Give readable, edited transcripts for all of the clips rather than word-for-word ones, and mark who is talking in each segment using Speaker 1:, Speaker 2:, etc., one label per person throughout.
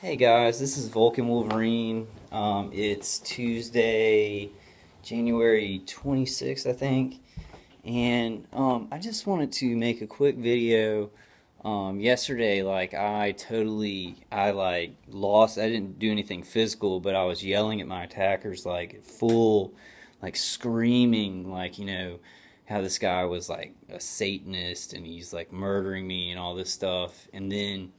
Speaker 1: Hey guys, this is Vulcan Wolverine. It's Tuesday, January 26th, I think, and I just wanted to make a quick video. Yesterday, I lost. I didn't do anything physical, but I was yelling at my attackers like at full, like screaming, how this guy was like a Satanist and he's like murdering me and all this stuff, and then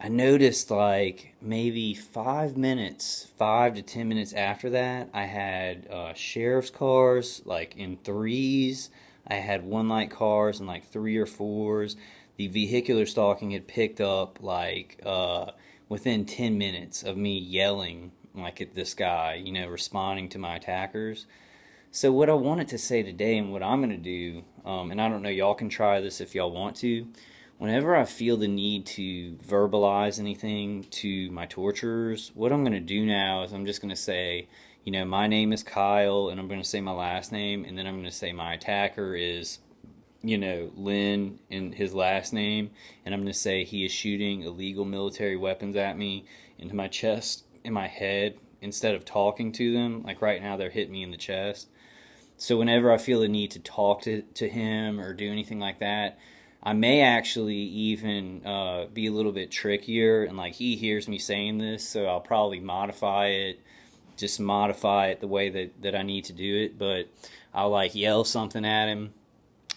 Speaker 1: I noticed like maybe 5 minutes, 5 to 10 minutes after that, I had sheriff's cars like in threes. I had one light cars and like three or fours. The vehicular stalking had picked up within 10 minutes of me yelling like at this guy, responding to my attackers. So what I wanted to say today and what I'm going to do, and I don't know, y'all can try this if y'all want to. Whenever I feel the need to verbalize anything to my torturers, what I'm going to do now is I'm just going to say, my name is Kyle, and I'm going to say my last name, and then I'm going to say my attacker is, Lynn, and his last name, and I'm going to say he is shooting illegal military weapons at me into my chest and my head instead of talking to them. Like right now, they're hitting me in the chest. So whenever I feel the need to talk to him or do anything like that, I may actually even be a little bit trickier, and like he hears me saying this, so I'll probably just modify it the way that I need to do it. But I'll like yell something at him,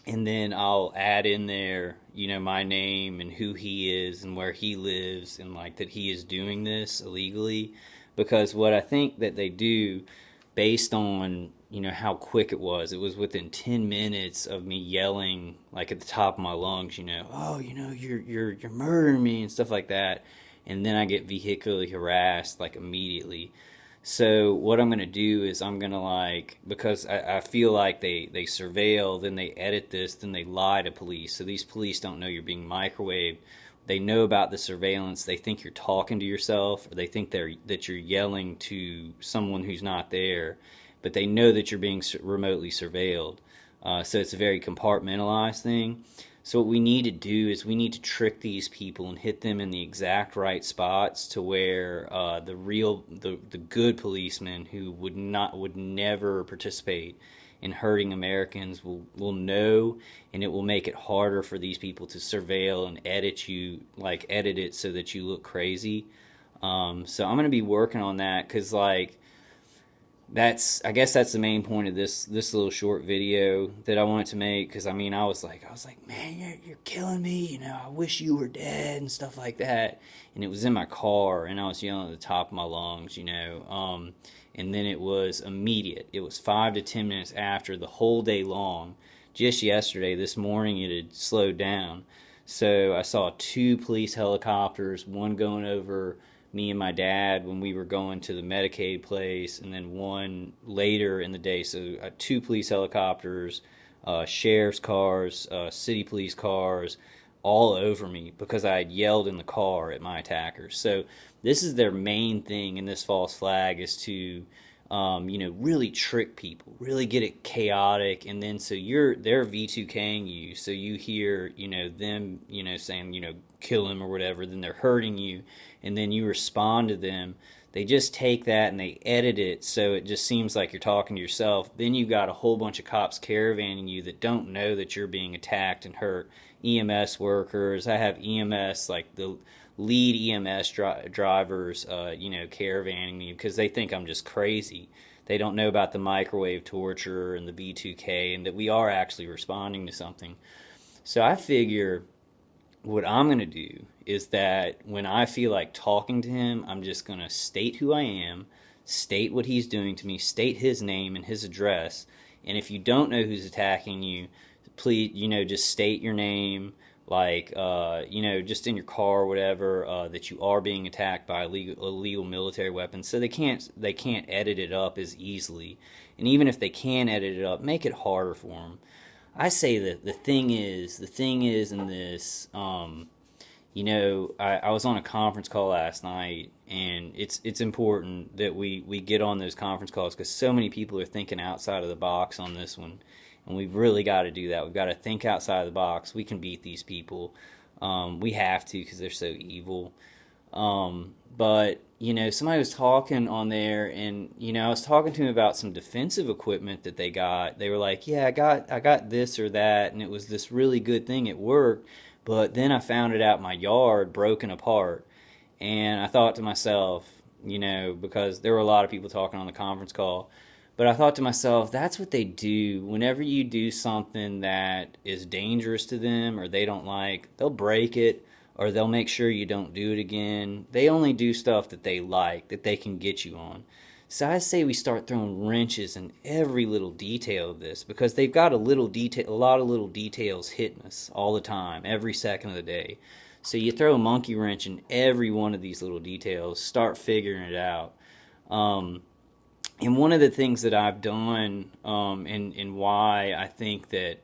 Speaker 1: and then I'll add in there, my name and who he is and where he lives, and like that he is doing this illegally. Because what I think that they do, based on how quick it was within 10 minutes of me yelling like at the top of my lungs, oh, you're murdering me and stuff like that, and then I get vehicularly harassed like immediately. So what I'm going to do is I'm going to because I feel like they surveil, then they edit this, then they lie to police. So these police don't know you're being microwaved. They know about the surveillance. They think you're talking to yourself, or they think that you're yelling to someone who's not there, but they know that you're being remotely surveilled. So it's a very compartmentalized thing. So what we need to do is we need to trick these people and hit them in the exact right spots to where the good policemen who would never participate in hurting Americans will know, and it will make it harder for these people to surveil and edit it so that you look crazy. So I'm gonna be working on that because I guess that's the main point of this little short video that I wanted to make. Because I was like, man, you're killing me. I wish you were dead and stuff like that. And it was in my car, and I was yelling at the top of my lungs. And then it was immediate. It was 5 to 10 minutes after, the whole day long. Just yesterday, this morning, it had slowed down. So I saw two police helicopters, one going over me and my dad when we were going to the Medicaid place, and then one later in the day. So two police helicopters, sheriff's cars, city police cars, all over me because I had yelled in the car at my attackers. So this is their main thing in this false flag, is to really trick people, really get it chaotic, and then so they're V2K'ing you, so you hear them saying kill him or whatever, then they're hurting you, and then you respond to them. They just take that and they edit it so it just seems like you're talking to yourself. Then you got a whole bunch of cops caravanning you that don't know that you're being attacked and hurt. EMS workers. I have EMS, like the lead EMS drivers, caravanning me because they think I'm just crazy. They don't know about the microwave torture and the B2K, and that we are actually responding to something. So I figure what I'm going to do is that when I feel like talking to him, I'm just going to state who I am, state what he's doing to me, state his name and his address. And if you don't know who's attacking you, please, just state your name, just in your car or whatever, that you are being attacked by illegal military weapons. So they can't edit it up as easily. And even if they can edit it up, make it harder for them. I say that the thing is in this, I was on a conference call last night, and it's important that we get on those conference calls because so many people are thinking outside of the box on this one, and we've really got to do that. We've got to think outside of the box. We can beat these people. We have to because they're so evil. But somebody was talking on there, and I was talking to him about some defensive equipment that they got. They were like, "Yeah, I got this or that, and it was this really good thing. It worked, but then I found it out in my yard, broken apart." And I thought to myself, because there were a lot of people talking on the conference call, but I thought to myself, that's what they do. Whenever you do something that is dangerous to them or they don't like, they'll break it or they'll make sure you don't do it again. They only do stuff that they like, that they can get you on. So I say we start throwing wrenches in every little detail of this, because they've got a lot of little details hitting us all the time, every second of the day. So you throw a monkey wrench in every one of these little details, start figuring it out. And one of the things that I've done, and why I think that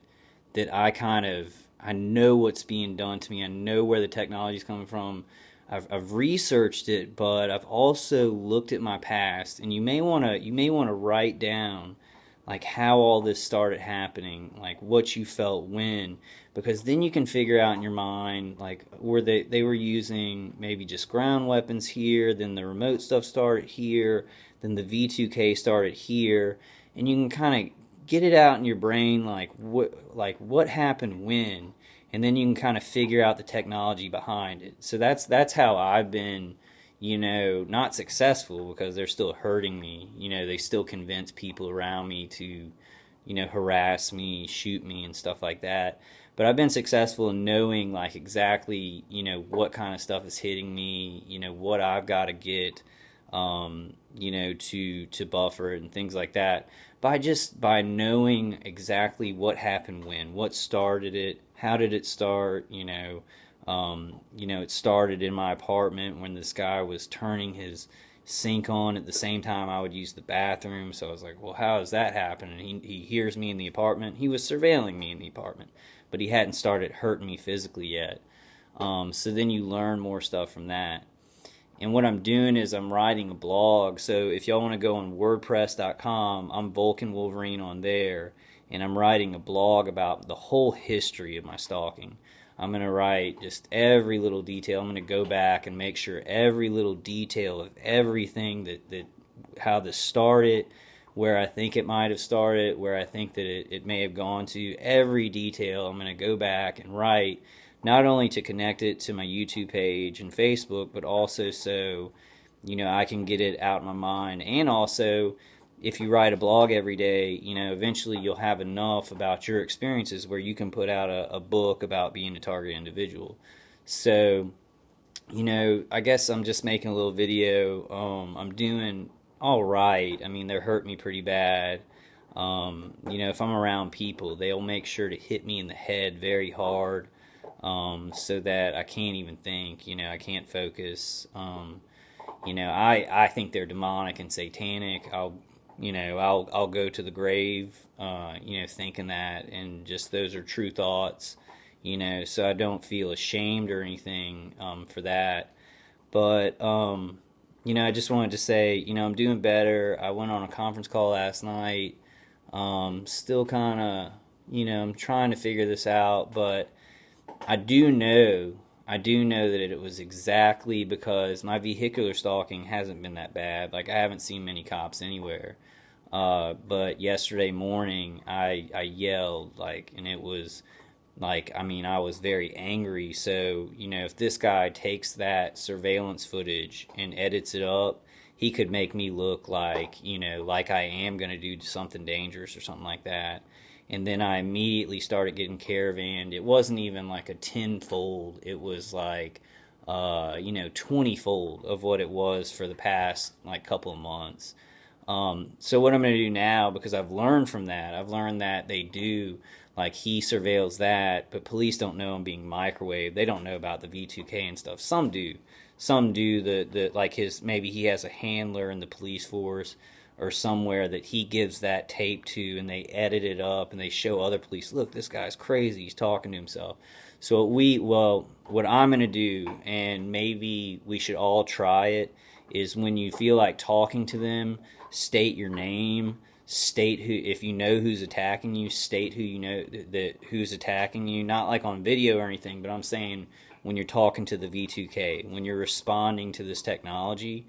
Speaker 1: I know what's being done to me, I know where the technology is coming from. I've researched it, but I've also looked at my past, and you may want to write down like how all this started happening, like what you felt when, because then you can figure out in your mind, like, were they were using maybe just ground weapons here, then the remote stuff started here, then the V2K started here, and you can kind of get it out in your brain, like what happened when, and then you can kind of figure out the technology behind it. So that's how I've been, not successful, because they're still hurting me. They still convince people around me to, harass me, shoot me, and stuff like that. But I've been successful in knowing, like, exactly, what kind of stuff is hitting me, what I've got to get, to buffer it and things like that. By knowing exactly what happened when, what started it, how did it start, it started in my apartment when this guy was turning his sink on at the same time I would use the bathroom. So I was like, well, how does that happen? And he hears me in the apartment. He was surveilling me in the apartment, but he hadn't started hurting me physically yet. So then you learn more stuff from that. And what I'm doing is I'm writing a blog. So if y'all want to go on WordPress.com, I'm Vulcan Wolverine on there. And I'm writing a blog about the whole history of my stalking. I'm going to write just every little detail. I'm going to go back and make sure every little detail of everything that how this started, where I think it might have started, where I think that it may have gone to, every detail I'm going to go back and write, not only to connect it to my YouTube page and Facebook, but also so, I can get it out in my mind. And also, if you write a blog every day, eventually you'll have enough about your experiences where you can put out a book about being a target individual. So, I guess I'm just making a little video. I'm doing all right. I mean, they're hurting me pretty bad. If I'm around people, they'll make sure to hit me in the head very hard, so that I can't even think, I can't focus. I think they're demonic and satanic. I'll go to the grave, thinking that, and just those are true thoughts, so I don't feel ashamed or anything, for that. But, I just wanted to say, I'm doing better. I went on a conference call last night. Still kind of, I'm trying to figure this out, but I do know that it was exactly because my vehicular stalking hasn't been that bad. Like, I haven't seen many cops anywhere. But yesterday morning, I yelled, and it was, I was very angry. So, if this guy takes that surveillance footage and edits it up, he could make me look like I am going to do something dangerous or something like that. And then I immediately started getting caravanned. It wasn't even like a 10-fold. It was like, 20-fold of what it was for the past, couple of months. So what I'm going to do now, because I've learned from that, I've learned that they do, he surveils that, but police don't know him being microwaved. They don't know about the V2K and stuff. Some do. Some do maybe he has a handler in the police force or somewhere that he gives that tape to, and they edit it up and they show other police, look, this guy's crazy, he's talking to himself. So what I'm going to do, and maybe we should all try it, is when you feel like talking to them, state your name, state who, if you know who's attacking you, state who you know that who's attacking you, not like on video or anything, but I'm saying when you're talking to the V2K, when you're responding to this technology.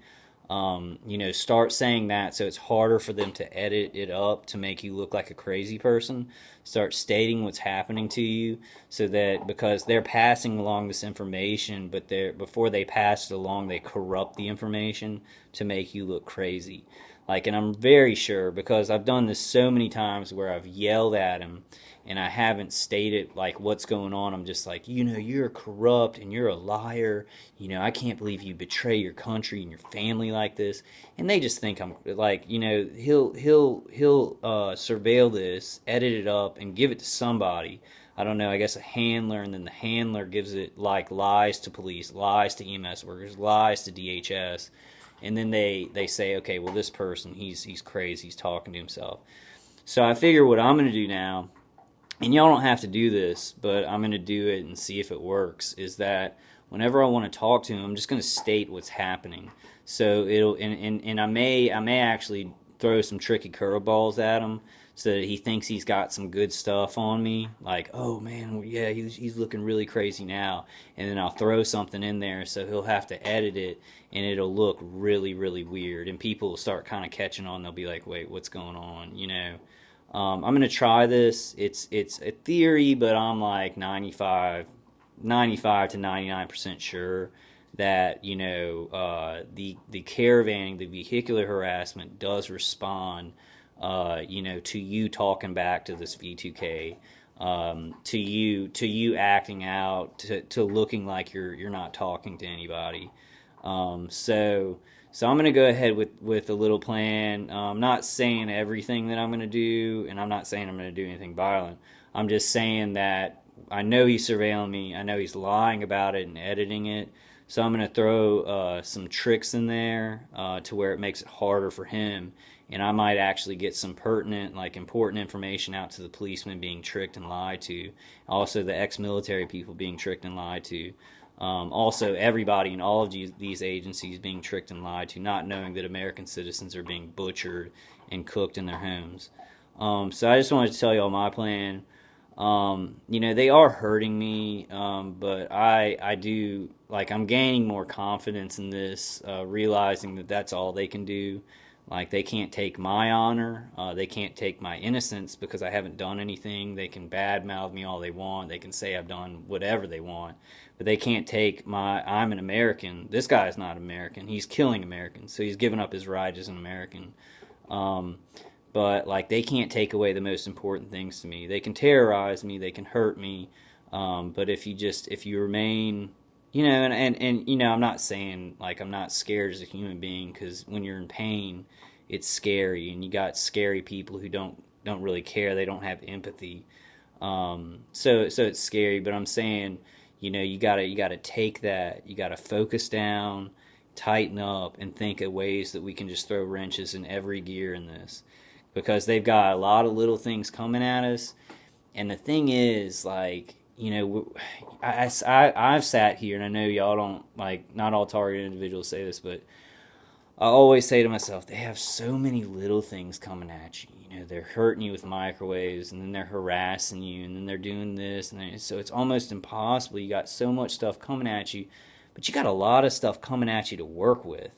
Speaker 1: Start saying that so it's harder for them to edit it up to make you look like a crazy person. Start stating what's happening to you so that, because they're passing along this information, but before they pass it along, they corrupt the information to make you look crazy. And I'm very sure, because I've done this so many times where I've yelled at him and I haven't stated what's going on. I'm just like, you're corrupt and you're a liar. I can't believe you betray your country and your family like this. And they just think I'm he'll surveil this, edit it up, and give it to somebody. I don't know, I guess a handler, and then the handler gives it lies to police, lies to EMS workers, lies to DHS. And then they say, okay, well, this person, he's crazy, he's talking to himself. So I figure what I'm going to do now, and y'all don't have to do this, but I'm going to do it and see if it works, is that whenever I want to talk to him, I'm just going to state what's happening. So it'll, and I may actually throw some tricky curveballs at him so that he thinks he's got some good stuff on me. Like, oh man, yeah, he's looking really crazy now. And then I'll throw something in there so he'll have to edit it, and it'll look really, really weird. And people will start kind of catching on. They'll be like, wait, what's going on, I'm going to try this. It's a theory, but I'm like 95 to 99% sure that, the caravanning, the vehicular harassment does respond, to you talking back to this V2K, to you acting out, to looking like you're not talking to anybody. So I'm going to go ahead with a little plan. I'm not saying everything that I'm going to do, and I'm not saying I'm going to do anything violent. I'm just saying that I know he's surveilling me. I know he's lying about it and editing it. So I'm going to throw some tricks in there to where it makes it harder for him. And I might actually get some pertinent, important information out to the policemen being tricked and lied to. Also the ex-military people being tricked and lied to. Also everybody in all of these agencies being tricked and lied to, not knowing that American citizens are being butchered and cooked in their homes. So I just wanted to tell y'all my plan. They are hurting me, but I do, I'm gaining more confidence in this, realizing that that's all they can do. They can't take my honor, they can't take my innocence because I haven't done anything. They can badmouth me all they want, they can say I've done whatever they want, but they can't take I'm an American. This guy is not American, he's killing Americans, so he's given up his right as an American. But they can't take away the most important things to me. They can terrorize me, they can hurt me, but if you remain, I'm not saying I'm not scared as a human being, because when you're in pain, it's scary, and you got scary people who don't really care. They don't have empathy. So it's scary. But I'm saying, you gotta take that. You gotta focus down, tighten up, and think of ways that we can just throw wrenches in every gear in this, because they've got a lot of little things coming at us. And the thing is, I've sat here, and I know y'all don't, not all targeted individuals say this, but I always say to myself, they have so many little things coming at you. They're hurting you with microwaves, and then they're harassing you, and then they're doing this, and so it's almost impossible. You got so much stuff coming at you, but you got a lot of stuff coming at you to work with.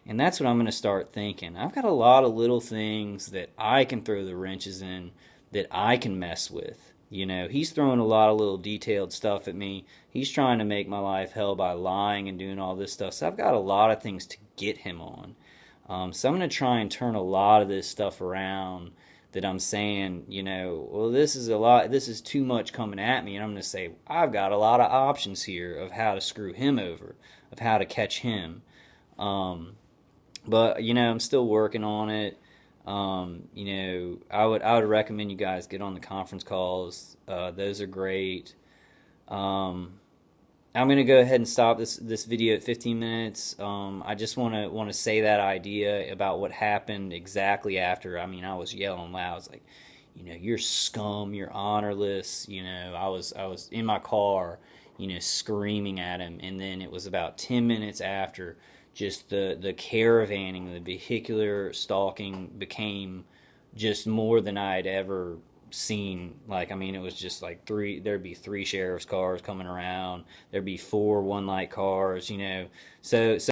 Speaker 1: And that's what I'm going to start thinking. I've got a lot of little things that I can throw the wrenches in, that I can mess with. He's throwing a lot of little detailed stuff at me. He's trying to make my life hell by lying and doing all this stuff. So I've got a lot of things to get him on. So I'm going to try and turn a lot of this stuff around that I'm saying, well, this is too much coming at me. And I'm going to say, I've got a lot of options here of how to screw him over, of how to catch him. But, I'm still working on it. I would recommend you guys get on the conference calls. Those are great. I'm going to go ahead and stop this video at 15 minutes. I just want to say that idea about what happened exactly after. I was yelling loud. I was like, you're scum, you're honorless. I was in my car, screaming at him. And then it was about 10 minutes after, just the caravanning, the vehicular stalking became just more than I had ever scene. Like, I mean, it was just like there'd be three sheriff's cars coming around. There'd be four one light cars, you know. So